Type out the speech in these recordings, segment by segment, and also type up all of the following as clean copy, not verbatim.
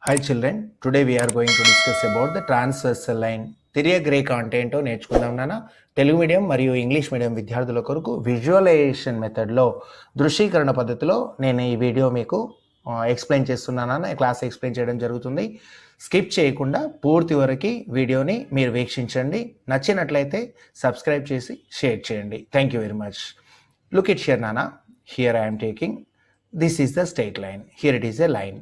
Hi children, today we are going to discuss about the transversal line. తిరియక్ రేఖ అంటే ఏంటో నేర్చుకుందాం నాన్న. తెలుగు మీడియం మరియు ఇంగ్లీష్ మీడియం విద్యార్థుల కొరకు విజువలైజేషన్ మెథడ్లో దృశ్యీకరణ పద్ధతిలో నేను ఈ వీడియో మీకు ఎక్స్ప్లెయిన్ చేస్తున్నాను. క్లాస్ ఎక్స్ప్లెయిన్ చేయడం జరుగుతుంది. స్కిప్ చేయకుండా పూర్తి వరకు వీడియోని మీరు వీక్షించండి. నచ్చినట్లయితే సబ్స్క్రైబ్ చేసి షేర్ చేయండి. Thank you very much. Look it here నాన్న. Here I'm taking this is the straight line. Here it is a line.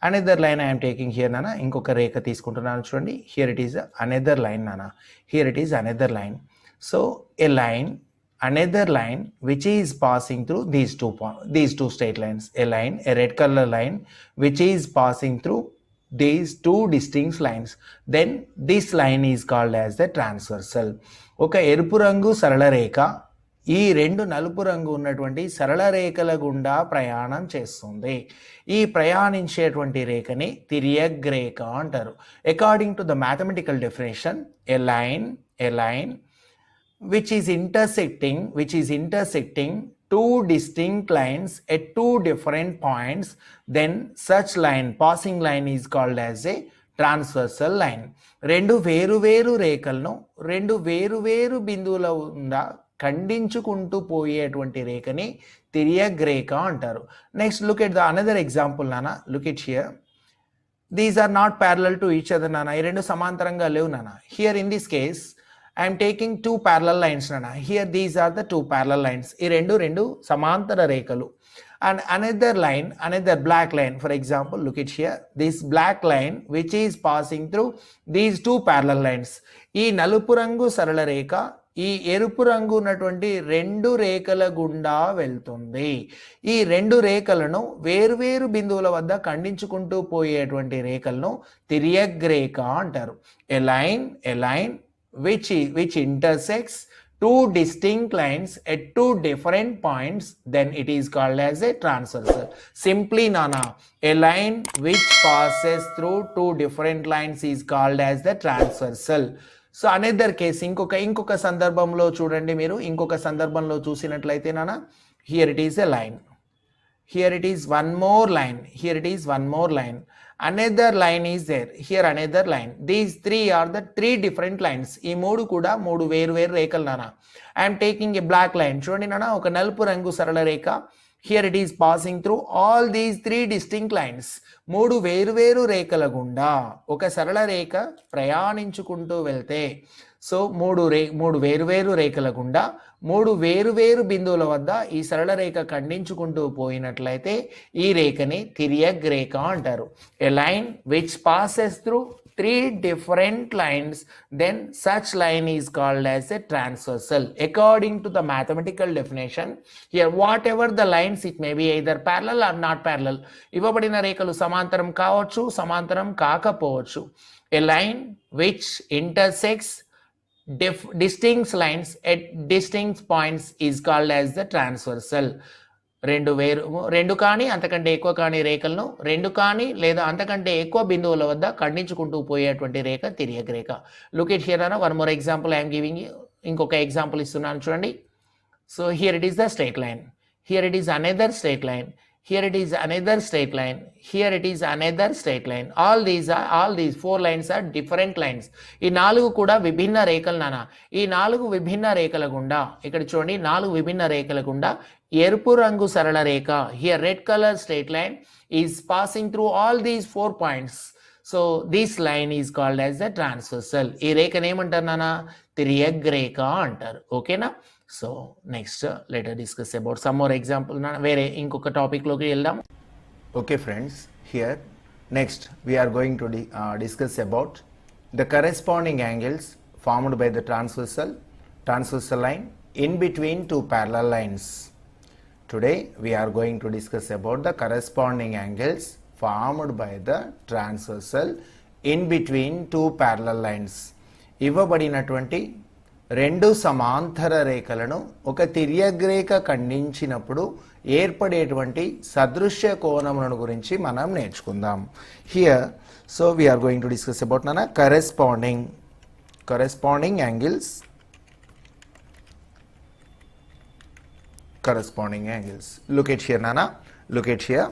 Another line I'm taking here నానా. ఇంకొక రేఖ తీసుకుంటున్నాను చూడండి. Here it is another line నానా. Here it is another line. So a line, another line which is passing through these two straight lines. A line, a red color line which is passing through these two distinct lines. Then this line is called as the transversal. ఒక ఎరుపు రంగు సరళ రేఖ ఈ రెండు నలుపు రంగు ఉన్నటువంటి సరళ రేఖల గుండా ప్రయాణం చేస్తుంది. ఈ ప్రయాణించేటువంటి రేఖని తిరియక్ రేఖ అంటారు. According to the mathematical definition, A line which is intersecting two distinct lines at two different points, then such line, passing line, is called as a transversal line. రెండు వేరు రేఖలను రెండు వేరు బిందువుల ఉందా ఖండించుకుంటూ పోయేటువంటి రేఖని తిరియక్ రేఖ అంటారు. Next look at the another example నాన్న. Look it here. These are not parallel to each other నాన్న. ఈ రెండు సమాంతరంగా లేవు నాన్న. Here in this case I am taking two parallel lines nana. Here these are the two parallel lines. ఈ రెండు సమాంతర రేఖలు. And another line, another black line, for example, look at here, this black line which is passing through these two parallel lines. ఈ నలుపు రంగు సరళ రేఖ ఈ ఎరుపు రంగు ఉన్నటువంటి రెండు రేఖల గుండా వెళ్తుంది. ఈ రెండు రేఖలను వేరు బిందువుల వద్ద ఖండించుకుంటూ పోయేటువంటి రేఖలను తిరియక్ రేఖ అంటారు. A line which intersects two distinct lines at two different points, then it is called as a transversal. Simply nana, a line which passes through two different lines is called as the transversal. So another case ఇంకొక సందర్భంలో చూడండి. మీరు ఇంకొక సందర్భంలో చూసినట్లయితే నాన్న, here it is a line, here it is one more line, another line is there, here another line. These three are the three different lines. ఈ మూడు కూడా మూడు వేరు రేఖలు నాన్న. I am taking a black line. చూడండి నాన్న, ఒక నలుపు రంగు సరళ రేఖ. Here it is passing through all these three distinct lines. మూడు వేరు రేఖల గుండా ఒక సరళ రేఖ ప్రయాణించుకుంటూ వెళ్తే, సో మూడు వేరు రేఖల గుండా మూడు వేరు బిందువుల వద్ద ఈ సరళ రేఖ ఖండించుకుంటూ పోయినట్లయితే ఈ రేఖని తిరియక్ రేఖ అంటారు. A line which passes through three different lines, then such line is called as a transversal. According to the mathematical definition, here whatever the lines, it may be either parallel or not parallel. ఇవ్వబడిన రేఖలు సమాంతరం కావచ్చు, సమాంతరం కాకపోవచ్చు. A line which intersects distinct lines at distinct points is called as the transversal. రెండు కానీ అంతకంటే ఎక్కువ కానీ రేఖలను రెండు కానీ లేదా అంతకంటే ఎక్కువ బిందువుల వద్ద ఖండించుకుంటూ పోయేటువంటి రేఖ తిరియక్ రేఖ. లుక్ ఇట్ హియర్ అన్న. One more example I'm giving. ఇంకొక ఎగ్జాంపుల్ ఇస్తున్నాను చూడండి. So here it is the straight line, here it is another straight line, here it is another straight line, here it is another straight line. All these four lines are different lines. ఈ నాలుగు కూడా విభిన్న రేఖలు నాన్న. ఈ నాలుగు విభిన్న రేఖల గుండా ఇక్కడ చూడండి, నాలుగు విభిన్న రేఖల గుండా ఎరుపు రంగు సరళ రేఖ, here red color straight line is passing through all these 4 points. So this line is called as the transversal. ఈ రేఖను ఏమంటారు నాన్న? తిరియక్ రేఖ అంటారు. ఓకేనా? So next let us discuss about some more example. వేరే ఇంకొక టాపిక్లోకి వెళ్దాం. Okay friends, here next we are going to discuss about the corresponding angles formed by the transversal line in between two parallel lines. Today we are going to discuss about the corresponding angles formed by the transversal in between two parallel lines. ఇవ్వబడినటువంటి రెండు సమాంతర రేఖలను ఒక తిరియక్ రేఖ ఖండించినప్పుడు ఏర్పడేటువంటి సదృశ్య కోణములను గురించి మనం నేర్చుకుందాం. Here so we are going to discuss about nana corresponding angles. Look at here nana, look at here.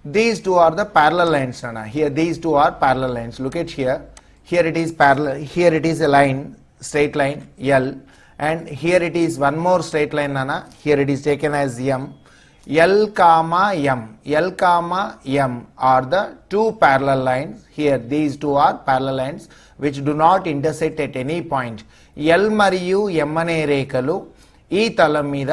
these two are the parallel lines, Nana. Here these two are parallel lines. Look at here. Here it is parallel. Here it is a line, straight line L, and here it is one more straight line, Nana. Here it is taken as M. L comma M. L comma M are the two parallel lines. Here these two are parallel lines which do not intersect at any point. L మరియు M అనే రేఖలు ఈ తలం మీద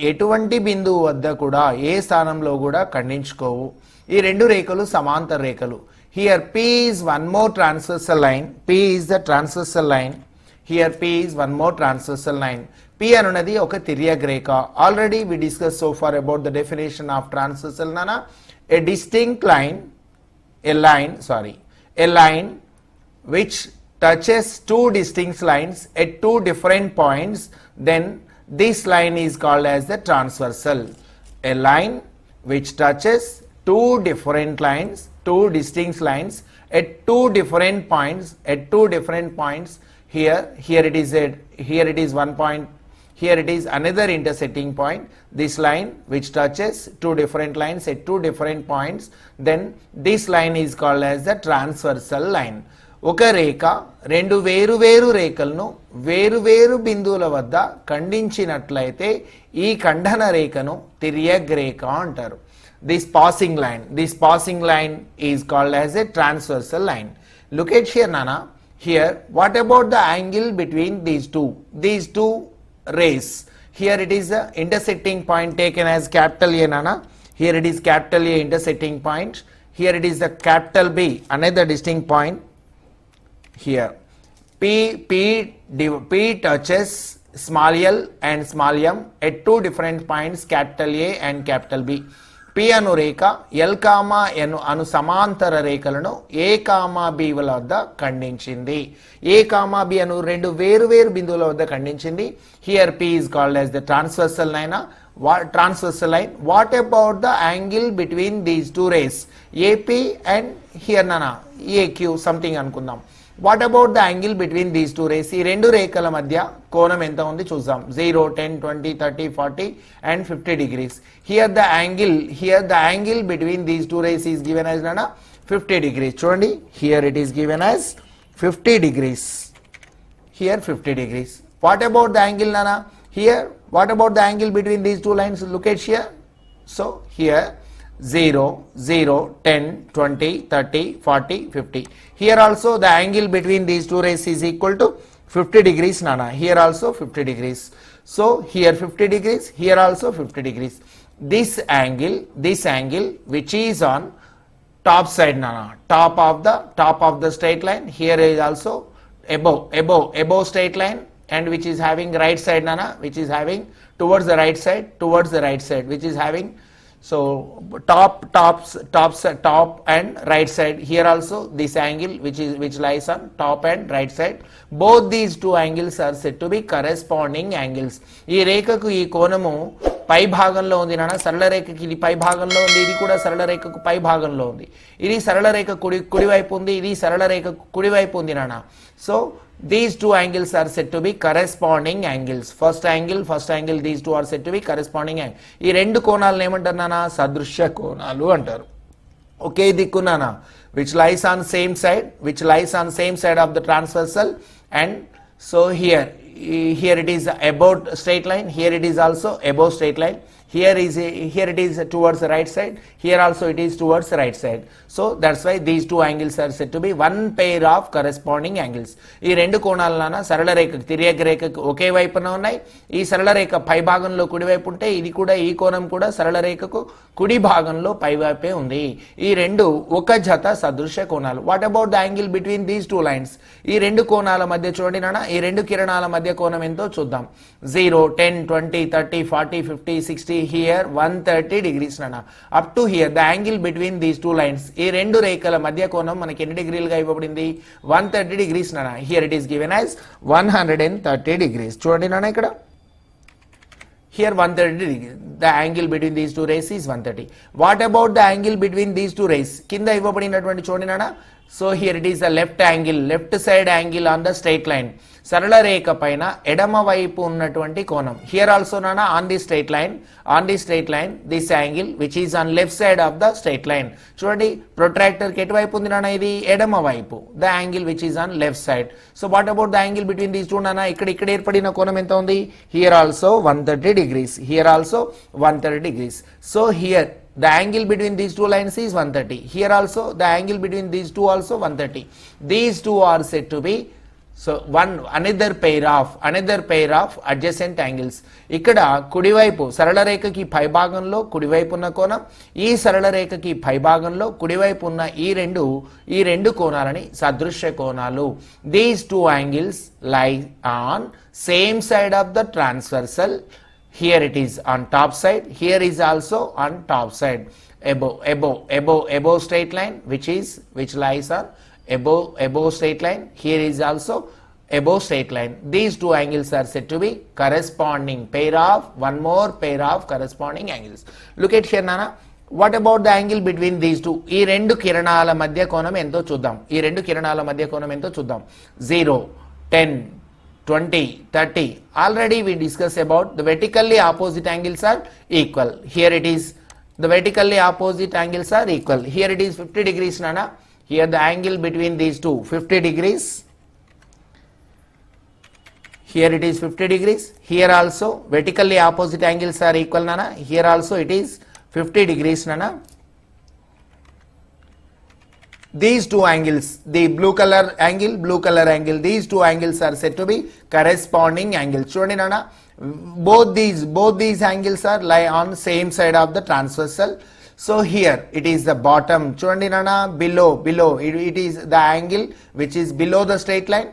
ఎటువంటి బిందువు వద్ద కూడా ఏ స్థానంలో కూడా ఖండించుకోవు. ఈ రెండు రేఖలు సమాంతర రేఖలు. Here P is one more transversal line. P is the transversal line. Here P is one more transversal line. P అనునది ఒక తిర్యక్ రేఖ. Already we discussed so far about the definition of transversal, Nana. A distinct line, a line which touches two distinct lines at two different points, then this line is called as the transversal. A line which touches two different lines, two distinct lines at two different points. Here it is one point. Here it is another intersecting point. This line which touches two different lines at two different points, then this line is called as the transversal line. ఒక రేఖ రెండు వేరు రేఖలను వేరు బిందువుల వద్ద ఖండించినట్లయితే ఈ ఖండన రేఖను తిర్యక్ రేఖ అంటారు. This passing line is called as a transversal line. Look at here, Nana. Here, what about the angle between these two rays? Here it is the intersecting point taken as capital A, Nana. Here it is capital A intersecting point. Here it is the capital B, another distinct point. Here P touches small l and small m at two different points, capital A and capital B. P Anu Rekha L comma N అను సమాంతర రేఖలను A comma B వద్ద ఖండించింది. A comma B అను రెండు వేరు బిందువుల వద్ద ఖండించింది. Here P is called as the transversal line. What about the angle between these two rays? AP and here, Nana, AQ something అనుకుందాం. What about the angle between these two rays? ఈ రెండు రేఖల మధ్య కోణం ఎంత ఉంది చూద్దాం. 0, 10, 20, 30, 40 and 50 degrees. Here the angle between these two rays is given as, Nana, 50 degrees. చూడండి, here it is given as 50 degrees. Here 50 degrees. What about the angle, Nana? Here, what about the angle between these two lines? Look at here. So here 0, 0, 10, 20, 30, 40, 50. Here also the angle between these two rays is equal to 50 degrees, Nana. Here also 50 degrees. So here 50 degrees, here also 50 degrees. This angle which is on top side, Nana, top of the straight line. Here is also above straight line, and which is having right side, Nana, which is having towards the right side, which is having so top and right side. Here also this angle which lies on top and right side. Both these two angles are said to be corresponding angles. ఈ రేఖకు ఈ కోణము పై భాగంలో ఉంది, నాన్న. సరళ రేఖకి ఇది పై భాగంలో ఉంది, ఇది కూడా సరళ రేఖకు పై భాగంలో ఉంది. ఇది సరళ రేఖ కుడివైపు ఉంది, ఇది సరళ రేఖ కుడివైపు ఉంది, నాన్న. So these two angles are said to be corresponding angles. First angle, these two are said to be corresponding angle. ఈ రెండు కోణాలను ఏమంటారు నాన్న? సదృశ్య కోణాలు అంటారు. ఒకే దిక్కు నాన్న, which lies on same side of the transversal. And so here it is above straight line, here it is also above straight line. Here it is towards the right side, here also it is towards the right side. So that's why these two angles are said to be one pair of corresponding angles. ఈ రెండు కోణాలన సరళ రేఖకు తిర్యక రేఖకు ఒకే వైపున ఉన్నాయి. ఈ సరళ రేఖ పై భాగంలో కుడి వైపు ఉంటే ఇది కూడా ఈ కోణం కూడా సరళ రేఖకు కుడి భాగంలో పై వైపే ఉంది. ఈ రెండు ఒక జత సదృశ్య కోణాలు. What about the angle between these two lines? ఈ రెండు కోణాల మధ్య చూడండి నాన్న, ఈ రెండు కిరణాల మధ్య కోణం ఎంతో చూద్దాం. 0, 10, 20, 30, 40, 50, 60, here 130 degrees నాన్న. Up to hear the angle between these two lines, ఈ రెండు రేఖల మధ్య కోణం మనకి ఎన్ని డిగ్రీలుగా ఇవ్వబడింది? 130 degrees నాన్న. Here it is given as 130 degrees. చూడండి నాన్న ఇక్కడ, here 130 degrees. the angle between these two rays is 130. What about the angle between these two rays? Kinda ఇవ్వబడినటువంటి చూడండి నాన్న. So here it is a left angle, left side angle on the straight line. సరళ రేఖ పైన ఎడమ వైపు ఉన్నటువంటి కోణం. Here also నాన్న on the straight line, this angle which is on left side of the straight line. చూడండి protractor కి ఎటువైపు ఉంది నాన్న, ఇది ఎడమ వైపు. The angle which is on left side. So what about the angle between these two నాన్న? ఇక్కడ ఏర్పడిన కోణం ఎంత ఉంది? Here also 130 degrees. Here also 130 degrees. So here the angle between these two lines is 130. Here also the angle between these two also 130. These two are said to be another pair of adjacent angles. ఇక్కడ కుడివైపు సరళ రేఖకి పైభాగంలో కుడివైపు ఉన్న కోణం, ఈ సరళ రేఖకి పైభాగంలో కుడివైపు ఉన్న ఈ రెండు కోణాలని సదృశ్య కోణాలు. These two angles lie on same side of the transversal. Here it is on top side, here is also on top side, above straight line, which lies on above straight line. Here is also above straight line. These two angles are said to be corresponding one more pair of corresponding angles. Look at here nana. What about the angle between these two? ఈ రెండు కిరణాల మధ్య కోణం ఎంతో చూద్దాం. 0, 10, 20, 30. Already we discussed about the vertically opposite angles are equal. Here it is the vertically opposite angles are equal. Here it is 50 degrees nana. Here the angle between these two 50 degrees. Here it is 50 degrees. Here also vertically opposite angles are equal nana. Here also it is 50 degrees nana. These two angles, the blue color angle, these two angles are said to be corresponding angles. Chudandi nana, both these angles are lie on same side of the transversal. So here it is the bottom. Chudandi nana, below it is the angle which is below the straight line.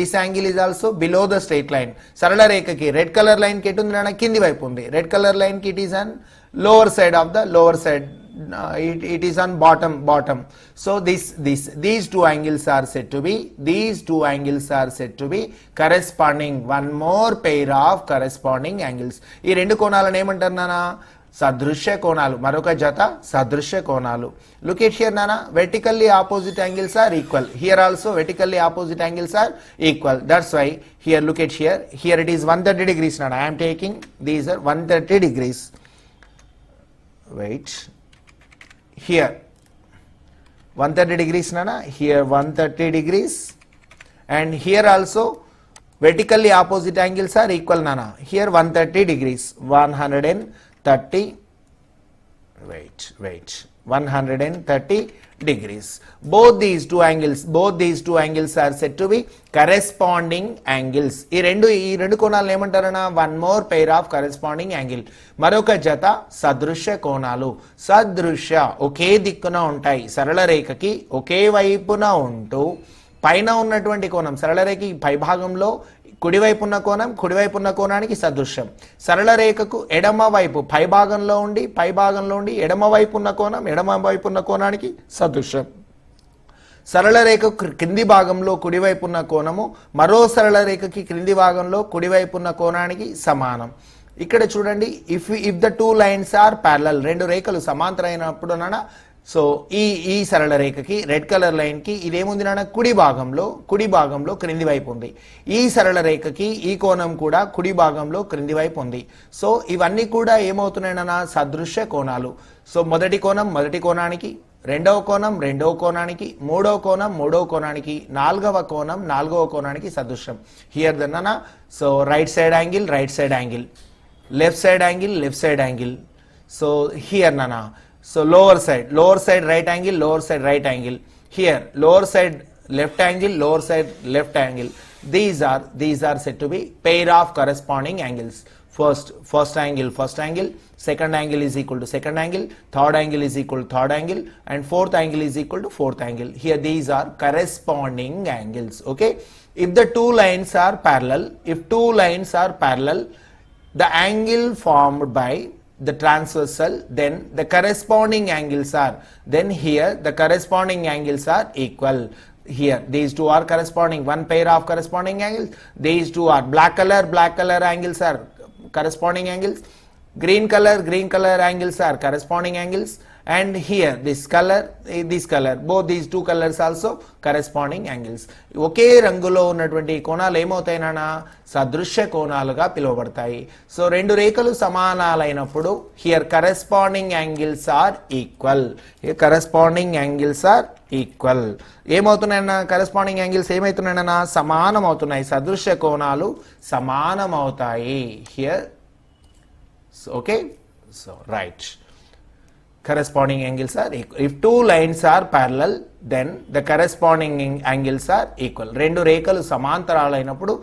This angle is also below the straight line. Sarala rekha ki red color line ki etundi nana, kindi vaipu undi. Red color line ki it is on lower side of the lower side. It is on bottom. So these two angles are said to be corresponding one more pair of corresponding angles. ఈ రెండు కోణాలను ఏమంటారు నానా? సదృశ్య కోణాలు. మరొక జత సదృశ్య కోణాలు. Look at here nana, vertically opposite angles are equal. Here also vertically opposite angles are equal. That's why here look at here it is 130 degrees nana. I am taking these are 130 degrees. Wait. Here 130 degrees nana, here 130 degrees, and here also vertically opposite angles are equal nana. Here 130 degrees, 130, wait, 130 degrees. Both these two angles are said to be corresponding angles. ఈ రెండు కోణాలను ఏమంటారనా? one more pair of corresponding angle. మరొక జత సదృశ్య కోణాలు. సదృశ్య ఒకే దిక్కున ఉంటాయి. సరళ రేఖకి ఒకే వైపున ఉంటూ పైన ఉన్నటువంటి కోణం సరళ రేఖకి పైభాగంలో కుడివైపు ఉన్న కోణానికి సదృశ్యం. సరళ రేఖకు ఎడమ వైపు పైభాగంలో ఉండి ఎడమ వైపు ఉన్న కోణానికి సదృశ్యం. సరళ రేఖకు క్రింది భాగంలో కుడివైపు ఉన్న కోణము మరో సరళ రేఖకి క్రింది భాగంలో కుడివైపు ఉన్న కోణానికి సమానం. ఇక్కడ చూడండి, if the two lines are parallel, రెండు రేఖలు సమాంతరైనప్పుడు నాన్న, సో ఈ సరళ రేఖకి రెడ్ కలర్ లైన్ కి ఇదేముంది నాన్న? కుడి భాగంలో క్రింది వైపు ఉంది. ఈ సరళ రేఖకి ఈ కోణం కూడా కుడి భాగంలో క్రింది వైపు ఉంది. సో ఇవన్నీ కూడా ఏమవుతున్నాయి నాన్న? సదృశ్య కోణాలు. సో మొదటి కోణానికి, రెండవ కోణానికి, మూడవ కోణానికి, నాలుగవ కోణానికి సదృశ్యం. హియర్ ద నాన్న, so right side angle, left side angle. So here nana, so lower side right angle. Here lower side left angle. These are said to be pair of corresponding angles. First angle, second angle is equal to second angle, third angle is equal to third angle, and fourth angle is equal to fourth angle. Here these are corresponding angles. Okay, if two lines are parallel, the angle formed by the transversal, then the corresponding angles are, equal. Here these two are corresponding, one pair of corresponding angles. These two are black color angles are corresponding angles. green color angles are corresponding angles, and here this color, both these two colors also corresponding angles. ఒకే రంగులో ఉన్నటువంటి కోణాలు ఏమవుతాయినా సదృశ్య కోణాలుగా పిలువబడతాయి. సో రెండు రేఖలు సమానాలైనప్పుడు here corresponding angles are equal. corresponding angles are equal. ఏమవుతున్నాయన్నా corresponding angles ఏమవుతున్నాయన్నా సమానం అవుతున్నాయి, సదృశ్య కోణాలు సమానం అవుతాయి. Here okay, so right, corresponding angles are equal. If two lines are parallel, then the corresponding angles are equal. రెండు రేఖలు సమాంతరాలైనప్పుడు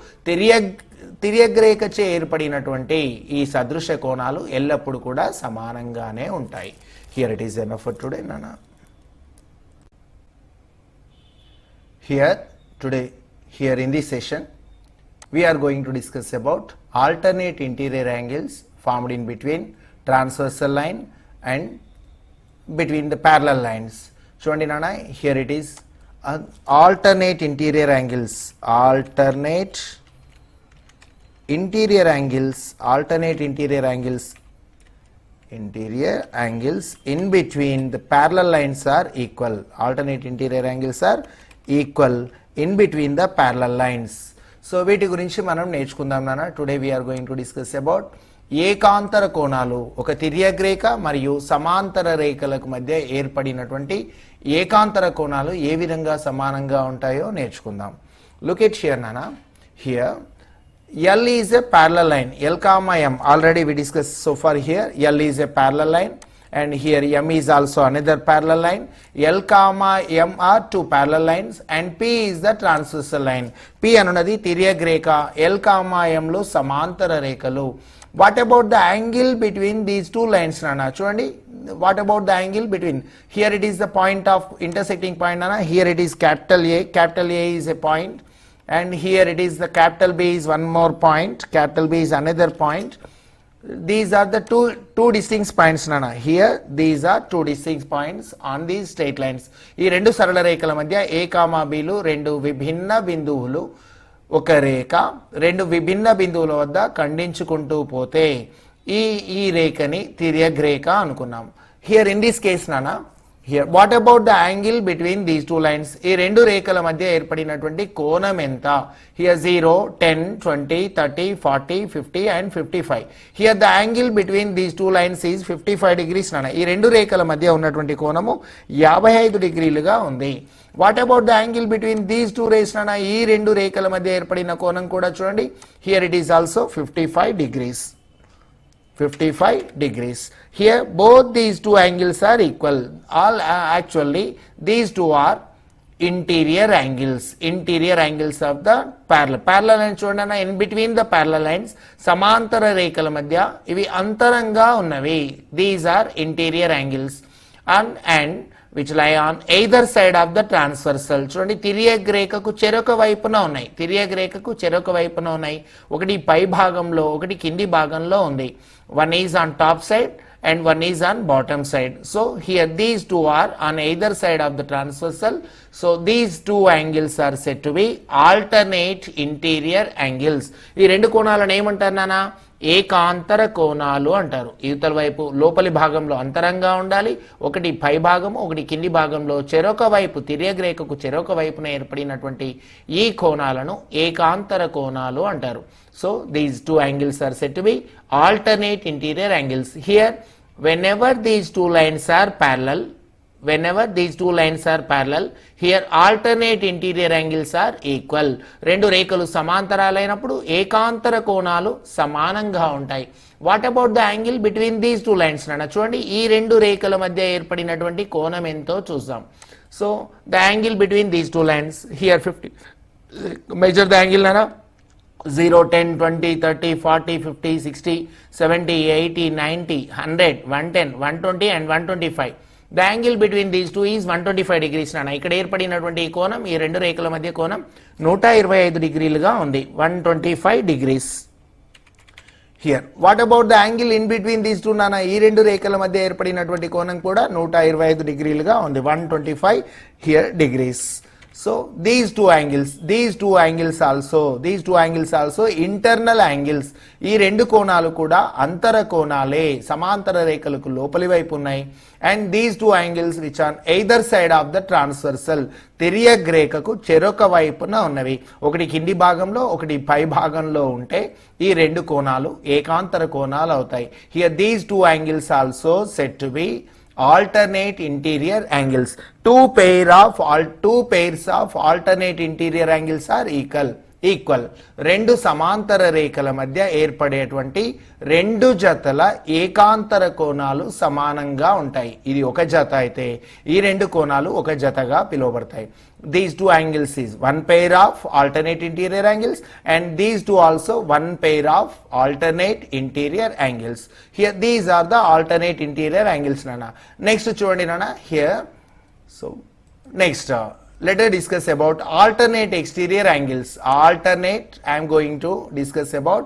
తిర్యగ్రేఖచే ఏర్పడినటువంటి ఈ సదృశ్య కోణాలు ఎల్లప్పుడూ కూడా సమానంగానే ఉంటాయి. Here it is enough for today, Nana. Here in this session we are going to discuss about alternate interior angles formed in between transversal line and between the parallel lines. Chudandi nana, here it is alternate interior angles, alternate interior angles in between the parallel lines are equal. Alternate interior angles are equal in between the parallel lines. So వీటి గురించి మనం నేర్చుకుందాం నాన్న. Today we are going to discuss about ఏకాంతర కోణాలు, ఒక తిర్యగ్రేఖ మరియు సమాంతర రేఖలకు మధ్య ఏర్పడినటువంటి ఏకాంతర కోణాలు ఏ విధంగా సమానంగా ఉంటాయో నేర్చుకుందాం. లుక్ ఎట్ హియర్ నాన్న. Here L is a parallel line, L comma M, already we discussed so far. Here L is a parallel line and here M is also another parallel line. L comma M are two parallel lines and P is the transversal line. P anunadi తిర్యగ్రేఖ, L comma M lo samantara rekhalu. What about the angle between these two lines nana? Chudandi, what about the angle between, here it is the point of intersecting point nana. Here it is capital A is a point, and here it is the capital B is one more point, capital B is another point. These are the two distinct points nana. Here these are two distinct points on these straight lines. ఈ రెండు సరళ రేఖల మధ్య A, B లు రెండు విభిన్న బిందువులు, ఒక రేఖ రెండు విభిన్న బిందువుల వద్ద ఖండించుకుంటూ పోతే ఈ రేఖని తిర్యగ్రేఖ అనుకున్నాం. హియర్ ఇన్ దిస్ కేస్ నానా, here what about the angle between these two lines? ఈ రెండు రేఖల మధ్య ఏర్పడినటువంటి కోణం ఎంత? Here 0, 10, 20, 30, 40, 50 and 55. Here the angle between these two lines is 55 degrees నాన్న. ఈ రెండు రేఖల మధ్య ఉన్నటువంటి కోణము 55 డిగ్రీలుగా ఉంది. What about the angle between these two rays నాన్న? ఈ రెండు రేఖల మధ్య ఏర్పడిన కోణం కూడా చూడండి. Here it is also 55 degrees. 55 degrees. Here both these two angles are equal. Actually these two are interior angles of the parallel lines. చూడండి, in between the parallel lines సమాంతర రేఖల మధ్య ఇవి అంతరంగా ఉన్నవి. These are interior angles and which lie on either side of the transversal. చూడండి, తిర్యగ్రేఖకు చెరొక వైపున ఉన్నాయి. ఒకటి పై భాగంలో, ఒకటి కింది భాగంలో ఉంది. One is on top side and one is on bottom side. So here these two are on either side of the transversal. So these two angles are said to be alternate interior angles. ఈ రెండు కోణాలను ఏమంటారు నాన్న? ఏకాంతర కోణాలు అంటారు. ఇవతల వైపు లోపలి భాగంలో అంతరంగా ఉండాలి, ఒకటి పై భాగము, ఒకటి కింది భాగంలో చెరొక వైపు, తిర్యగ్రేఖకు చెరొక వైపున ఏర్పడినటువంటి ఈ కోణాలను ఏకాంతర కోణాలు అంటారు. So these two angles are said to be alternate interior angles. Here whenever these two lines are parallel, here alternate interior angles are equal. రెండు రేఖలు సమాంతరాలైనప్పుడు ఏకాంతర కోణాలు సమానంగా ఉంటాయి. What about the angle between these two lines నాన్న? చూడండి, ఈ రెండు రేఖల మధ్య ఏర్పడినటువంటి కోణం ఎంతో చూద్దాం. So the angle between these two lines, here 50, measure the angle నాన్న. 0, 10, 20, 30, 40, 50, 60, 70, 80, 90, 100, 110, 120 and 125. The angle between these two is 125 degrees నాన్న. ఇక్కడ ఏర్పడినటువంటి ఈ కోణం, ఈ రెండు రేఖల మధ్య కోణం 125 డిగ్రీలుగా ఉంది. 125 degrees. Here what about the angle in between these two నాన్న? ఈ రెండు రేఖల మధ్య ఏర్పడినటువంటి కోణం కూడా 125 డిగ్రీలుగా ఉంది. 125 here degrees. So these two angles also internal angles. ఈ రెండు కోణాలు కూడా అంతర కోణాలే, సమాంతర రేఖలకు లోపలి వైపు ఉన్నాయి. And these two angles which on either side of the transversal, తిర్యక్ రేఖకు చెరొక వైపున ఉన్నవి. ఒకటి కింది భాగంలో ఒకటి పై భాగంలో ఉంటే ఈ రెండు కోణాలు ఏకాంతర కోణాలు అవుతాయి. Here these two angles also said to be alternate interior angles. Two pairs of alternate interior angles are equal. రెండు సమాంతర రేఖల మధ్య ఏర్పడేటువంటి రెండు జతల ఏకాంతర కోణాలు సమానంగా ఉంటాయి. ఇది ఒక జత అయితే ఈ రెండు కోణాలు ఒక జతగా పిలువబడతాయి. These two angles is one pair of alternate interior angles, and these two also one pair of alternate interior angles. Here these are the alternate interior angles nana. Next chudandi nana here. So next let us discuss about alternate exterior angles. I am going to discuss about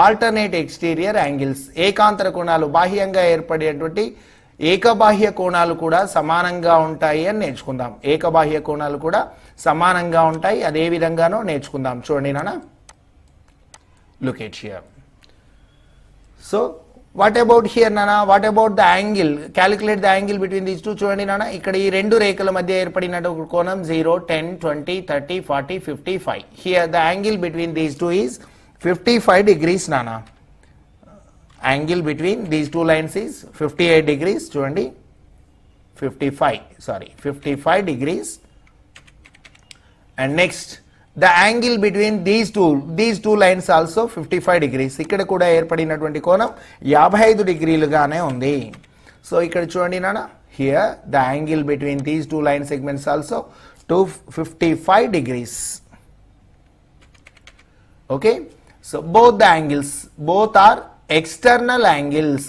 alternate exterior angles. ఏకాంతర కోణాలు బాహ్యంగా ఏర్పడేటువంటి ఏకబాహ్య కోణాలు కూడా సమానంగా ఉంటాయి అని నేర్చుకుందాం. ఏకబాహ్య కోణాలు కూడా సమానంగా ఉంటాయి, అదే విధంగానో నేర్చుకుందాం. చూడండి నాన్న, look at here. So what about here nana? What about the angle? Calculate the angle between these two. చూడండి నాన్న, ఇక్కడ ఈ రెండు రేఖల మధ్య ఏర్పడిన కోణం 0, 10, 20, 30, 40, 55. Here the angle between these two is 55 degrees nana. Angle between these two lines is 58 degrees. చూడండి 55 degrees. And next the angle between these two lines also 55 degrees. ఇక్కడ కూడా ఏర్పడినటువంటి కోణం 55 డిగ్రీలుగానే ఉంది. సో ఇక్కడ చూడండి నాన్న, here the angle between these two line segments also 55 degrees. Okay, so both are external angles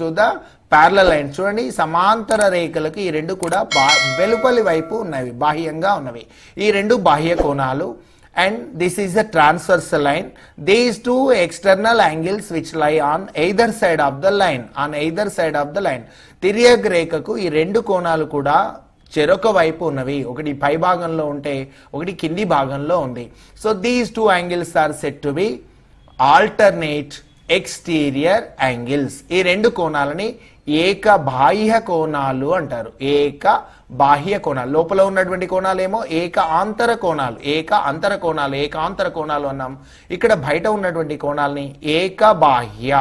to the parallel line. చూడండి, సమాంతర రేఖలకు ఈ రెండు కూడా వెలుపలి వైపు ఉన్నవి, బాహ్యంగా ఉన్నవి. ఈ రెండు బాహ్య కోణాలు. And this is a transversal line. These two external angles which lie on either side of the line. తిర్యక్ రేఖకు ఈ రెండు కోణాలు కూడా చెరొక వైపు ఉన్నవి. ఒకటి పై భాగంలో ఉంటే ఒకటి కింది భాగంలో ఉంది. So these two angles are said to be alternate exterior angles. ఈ రెండు కోణాలని ఏక బాహ్య కోణాలు అంటారు. ఏక బాహ్య కోణాలు, లోపల ఉన్నటువంటి కోణాలేమో ఏకాంతర కోణాలు అన్నాం. ఇక్కడ బయట ఉన్నటువంటి కోణాలని ఏక బాహ్య.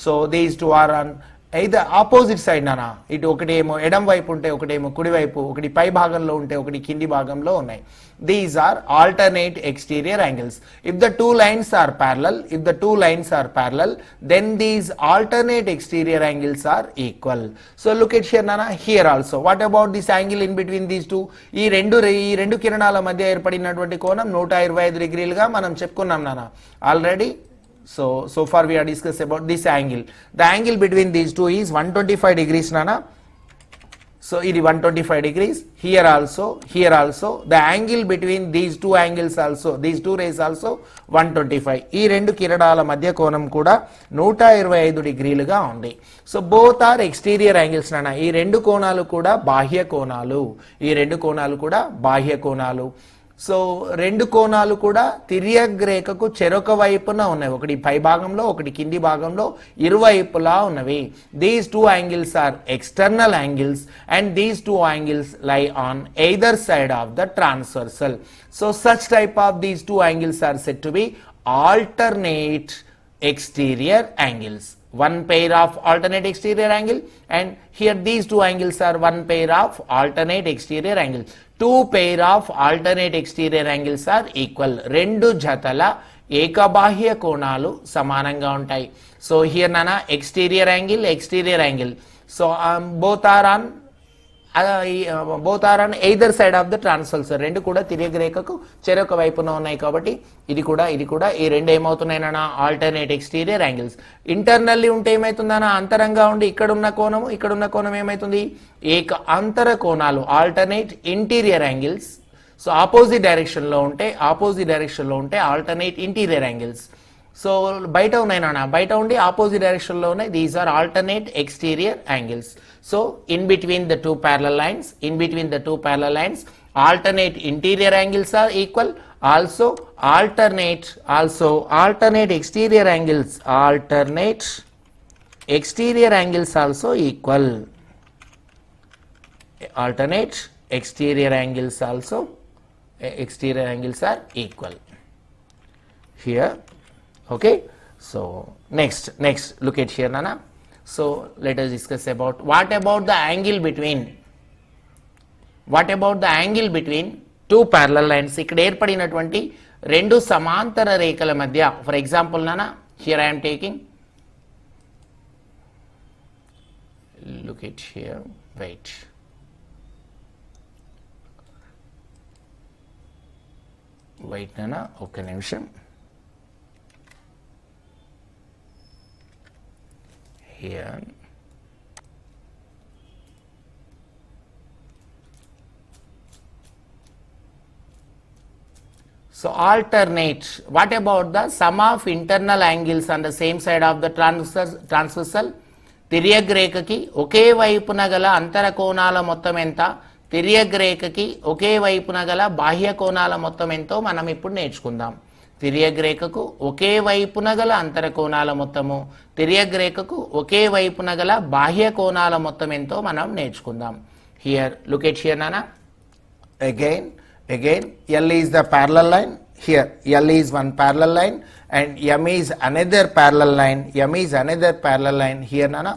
So these two are on either opposite side నానా. ఇటు ఒకటేమో ఎడం వైపు ఉంటే ఒకటేమో కుడి వైపు, ఒకటి పై భాగంలో ఉంటే ఒకటి కింది భాగంలో ఉన్నాయి. These are alternate exterior angles. If the two lines are parallel, then these alternate exterior angles are equal. So look at here nana, here also. What about this angle in between these two? ఈ రెండు కిరణాల మధ్య ఏర్పడినటువంటి కోణం 125 డిగ్రీలుగా మనం చెప్పుకున్నాం నానా already. So far we are discussing about this angle. The angle between these two is 125 degrees nana. So it is 125 degrees. Here also the angle between these two angles also, these two rays also 125. ఈ రెండు కిరణాల మధ్య కోణం కూడా 125 డిగ్రీలుగా ఉంది. So both are exterior angles nana. ఈ రెండు కోణాలు కూడా బాహ్య కోణాలు. సో రెండు కోణాలు కూడా తిర్యక్ రేఖకు చెరొక వైపున ఉన్నవి. ఒకటి పై భాగంలో ఒకటి కింది భాగంలో ఇరువైపులా ఉన్నవి. These two angles are external angles and these two angles lie on either side of the transversal. So such type of these two angles are said to be alternate exterior angles. One pair of alternate exterior angle, and here these two angles are one pair of alternate exterior angle. Two pair of alternate exterior angles are equal. రెండు జతల ఏకబాహ్య కోణాలు సమానంగా ఉంటాయి. So here nana, exterior angle. So both are on either side of the transversal. రెండు కూడా తిర్యక్ రేఖకు చెరొక వైపున ఉన్నాయి కాబట్టి ఇది కూడా ఈ రెండు ఏమవుతున్నాయి నాన్న, ఆల్టర్నేట్ ఎక్స్టీరియర్ యాంగిల్స్. ఇంటర్నల్లీ ఉంటే ఏమైతుందన్నా, అంతరంగా ఉండి ఇక్కడున్న కోణం ఏమైతుంది, ఏక అంతర కోణాలు, alternate interior angles. So opposite direction లో ఉంటే ఆల్టర్నేట్ ఇంటీరియర్ యాంగిల్స్. సో బయట ఉన్నాయి నాన్న, బయట ఉండి ఆపోజిట్ డైరెక్షన్ లో ఉన్నాయి. These are alternate exterior angles. So in between the two parallel lines alternate interior angles are equal, also alternate exterior angles, alternate exterior angles also equal, alternate exterior angles also, exterior angles are equal here. Okay, so next look at here Nana. So let us discuss about what about the angle between two parallel lines. ఇక్కడ ఏర్పడినటువంటి రెండు సమాంతర రేఖల మధ్య, for example నానా here I am taking, look at here, wait, నానా ఒక్క నిమిషం. Here so alternate, what about the sum of internal angles on the same side of the transversal? తిర్యక్ రేఖకి ఒకే వైపున గల అంతర కోణాల మొత్తం ఎంత, తిర్యక్ రేఖకి ఒకే వైపున గల బాహ్య కోణాల మొత్తం ఎంతో మనం ఇప్పుడు నేర్చుకుందాం. తిర్యక్ రేఖకు ఒకే వైపున గల అంతర కోణాల మొత్తము, తిర్యక్ రేఖకు ఒకే వైపున గల బాహ్య కోణాల మొత్తం ఎంతో మనం నేర్చుకుందాం. హియర్ లుక్ ఎట్ హియర్ నానా, again L is the parallel line, here L is one parallel line and M is another parallel line, here nana,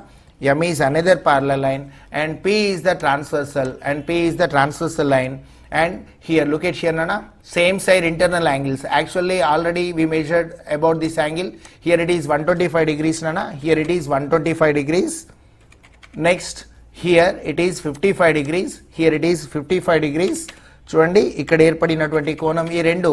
M is another parallel line and P is the transversal line. And here look at here nana, same side internal angles, actually already we measured about this angle. Here it is 125 degrees nana, here it is 125 degrees. Next here it is 55 degrees, here it is 55 degrees. చూడండి ఇక్కడ ఏర్పడినటువంటి కోణం, ఈ రెండు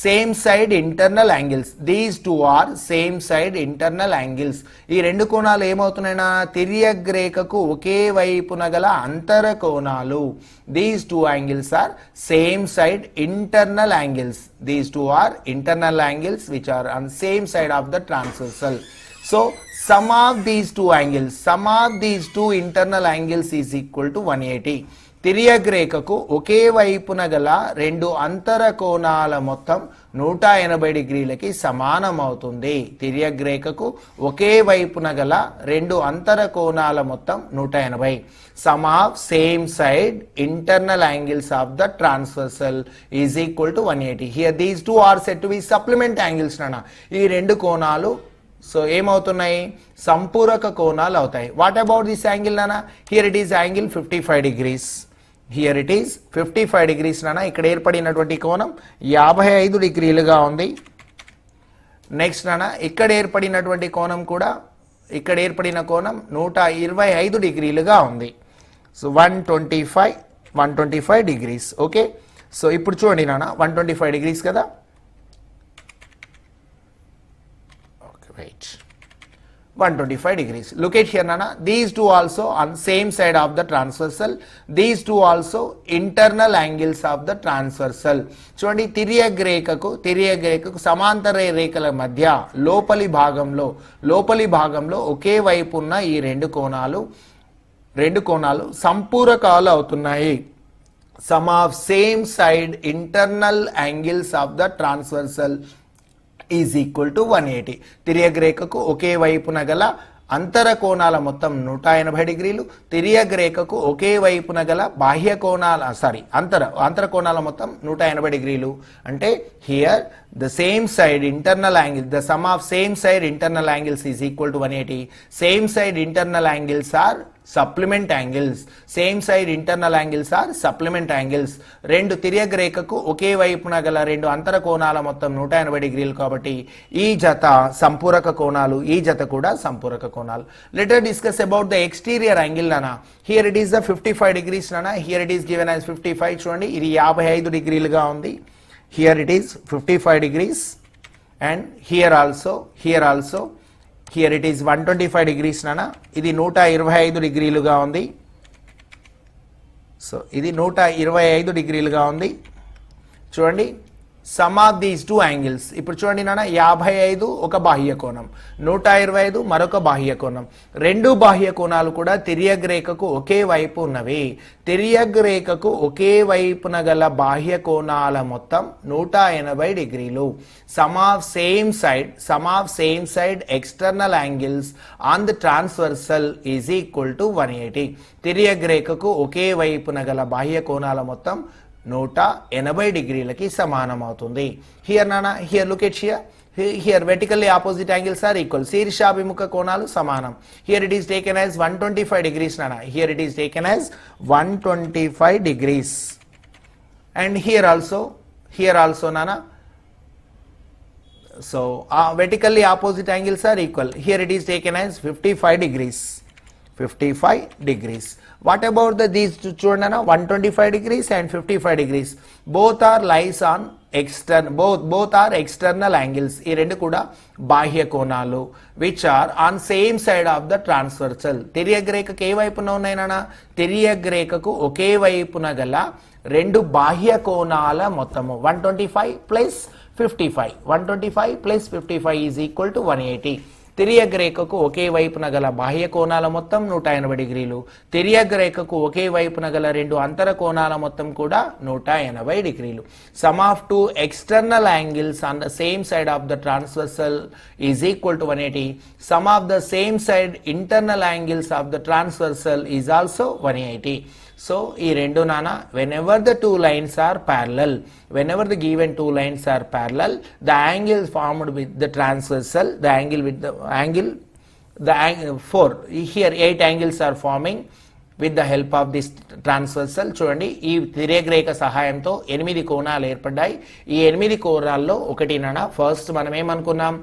same side internal angles, these two are same side internal angles. ఈ రెండు కోణాలు ఏమవుతున్నాయినా, తిర్యక్ రేఖకు ఒకే వైపున గల అంతర కోణాలు. These two angles are same side internal angles, these two are internal angles which are on same side of the transversal. So sum of these two internal angles is equal to 180. తిర్యక్ రేఖకు ఒకే వైపున గల రెండు అంతర కోణాల మొత్తం 180 డిగ్రీలకి సమానం అవుతుంది. తిర్యక్ రేఖకు ఒకే వైపున గల రెండు అంతర కోణాల మొత్తం 180. Sum of same side internal angles of the transversal is equal to 180. Here these two are said to be supplement angles nana. ఈ రెండు కోణాలు సో ఏమవుతున్నాయి, సంపూరక కోణాలు అవుతాయి. వాట్ అబౌట్ దిస్ యాంగిల్ నానా, here it is angle 55 degrees, here it is 55 degrees నానా. ఇక్కడ ఏర్పడినటువంటి కోణం 55 డిగ్రీలుగా ఉంది. నెక్స్ట్ నానా ఇక్కడ ఏర్పడినటువంటి కోణం కూడా, ఇక్కడ ఏర్పడిన కోణం 125 డిగ్రీలుగా ఉంది. So 125 degrees. ఓకే, సో ఇప్పుడు చూడండి నానా 125 డిగ్రీస్ కదా. Right, 125 degrees. Look at here nana, these two also on same side of the transversal, these two also internal angles of the transversal. చూడండి తిర్యక్ రేఖకు సమాంతర రేఖల మధ్య లోపలి భాగంలో ఒకే వైపు ఉన్న ఈ రెండు కోణాలు సంపూరకాలు అవుతున్నాయి. Sum of same side internal angles of the transversal is equal to 180. తిర్యక్ రేఖకు ఒకే వైపున గల అంతర కోణాల మొత్తం 180 డిగ్రీలు, తిర్యక్ రేఖకు ఒకే వైపున గల బాహ్య కోణాల అంతర కోణాల మొత్తం 180 డిగ్రీలు. అంటే here the same side internal angle, the sum of same side internal angles is equal to 180. Same side internal angles are supplement angles, same side internal angles are supplement angles. రెండు తిర్యక్ రేఖకు ఒకే వైపున గల రెండు అంతర కోణాల మొత్తం 180 డిగ్రీలు కాబట్టి ఈ జత సంపూరక కోణాలు, ఈ జత కూడా సంపూరక కోణాలు. Let us discuss about the exterior angle nana. Here it is the 55 degrees nana, here it is given as 55. చూడండి ఇది 55 డిగ్రీలుగా ఉంది. Here it is 55 degrees and here also here it is 125 degrees nana. ఇది 125 డిగ్రీలుగా ఉంది. So ఇది 125 డిగ్రీలుగా ఉంది చూడండి. Some of these two angles. ఇప్పుడు చూడండి నాన్న, 55 ఒక బాహ్య కోణం, 125 మరొక బాహ్య కోణం. రెండు బాహ్య కోణాలు కూడా తిర్యక్ రేఖకు ఒకే వైపు ఉన్నవి. తిర్యక్ రేఖకు ఒకే వైపున గల బాహ్య కోణాల మొత్తం 180 డిగ్రీలు. Some of same side external angles on the transversal is equal to 180. తిర్యక్ రేఖకు ఒకే వైపున గల బాహ్య కోణాల మొత్తం 180 డిగ్రీలకి సమానం అవుతుంది. హియర్ నానా, here look at here vertically opposite angles are equal. శీర్షాభిముఖ కోణాలు సమానం. Here it is taken as 125 degrees nana. Here it is taken as 125 degrees. And here also nana. So vertically opposite angles are equal. Here it is taken as 55 degrees. 55 degrees. What about these two చూడనా, 125 degrees and 55 degrees. Both are lies on both are external angles. ఈ రెండు కూడా బాహ్య కోణాలు which are on same side of the transversal. తిర్యక్ రేఖకు ఏ వైపున ఉన్నాయనా, తిర్యక్ రేఖకు ఒకే వైపున గల రెండు బాహ్య కోణాల మొత్తము 125 plus 55. 125 plus 55 is equal to 180. తిర్యక్ రేఖకు ఒకే వైపున గల బాహ్య కోణాల మొత్తం 180 డిగ్రీలు. తిర్యక్ రేఖకు ఒకే వైపున గల రెండు అంతర కోణాల మొత్తం కూడా 180 డిగ్రీలు. Some of two external angles on the same side of the transversal is equal to 180. Sum of the same side internal angles of the transversal is also 180. So ఈ రెండు నానా, whenever the two lines are parallel, whenever the given two lines are parallel, the angle formed with the transversal, the angle 8 angles are forming with the help of this transversal. చూడండి, ఈ తిర్యక్ రేఖ సహాయంతో 8 కోణాలు ఏర్పడ్డాయి. ఈ 8 కోణాల్లో ఒకటి నానా, ఫస్ట్ మనం ఏమనుకున్నాం,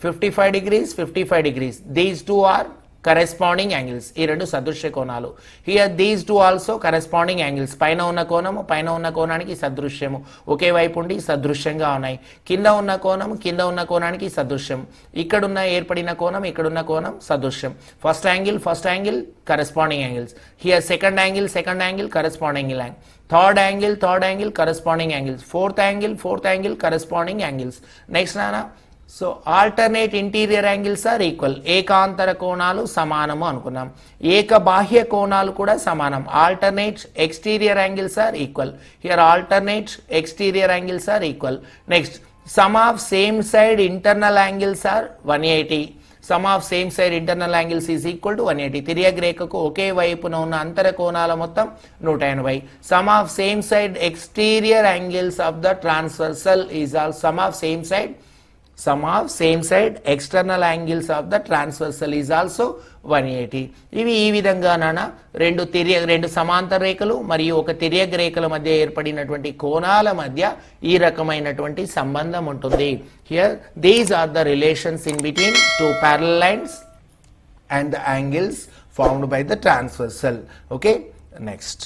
55 degrees, 55 degrees. These two are corresponding angles. ఈ రెండు సదృశ్య కోణాలు. Here these two also corresponding angles. పైన ఉన్న కోణము పైన ఉన్న కోణానికి సదృశ్యము, ఒకే వైపు ఉండి సదృశ్యంగా ఉన్నాయి. కింద ఉన్న కోణము కింద ఉన్న కోణానికి సదృశ్యం. ఇక్కడున్న ఏర్పడిన కోణం ఇక్కడున్న కోణం సదృశ్యం. First angle corresponding angles. Here second angle corresponding angle. Third angle corresponding angles. Fourth angle corresponding angles. Next nana, so alternate interior angles are equal. ఏకాంతర కోణాలు సమానము అనుకున్నాం. ఏక బాహ్య కోణాలు కూడా సమానం. Alternate exterior angles are equal. Here alternate exterior angles are equal. Next, sum of same side internal angles are 180. Sum of same side internal angles is equal to 180. తిర్యక్ రేఖకు ఒకే వైపున ఉన్న అంతర కోణాల మొత్తం 180. Sum of same side exterior angles of the transversal is all sum of same side external angles of the transversal is also 180. ఇవి ఈ విధంగా నానా రెండు సమాంతర రేఖలు మరియు ఒక తిర్యక్ రేఖల మధ్య ఏర్పడినటువంటి కోణాల మధ్య ఈ రకమైనటువంటి సంబంధం ఉంటుంది. Here these are the relations in between two parallel lines and the angles formed by the transversal. Okay, next.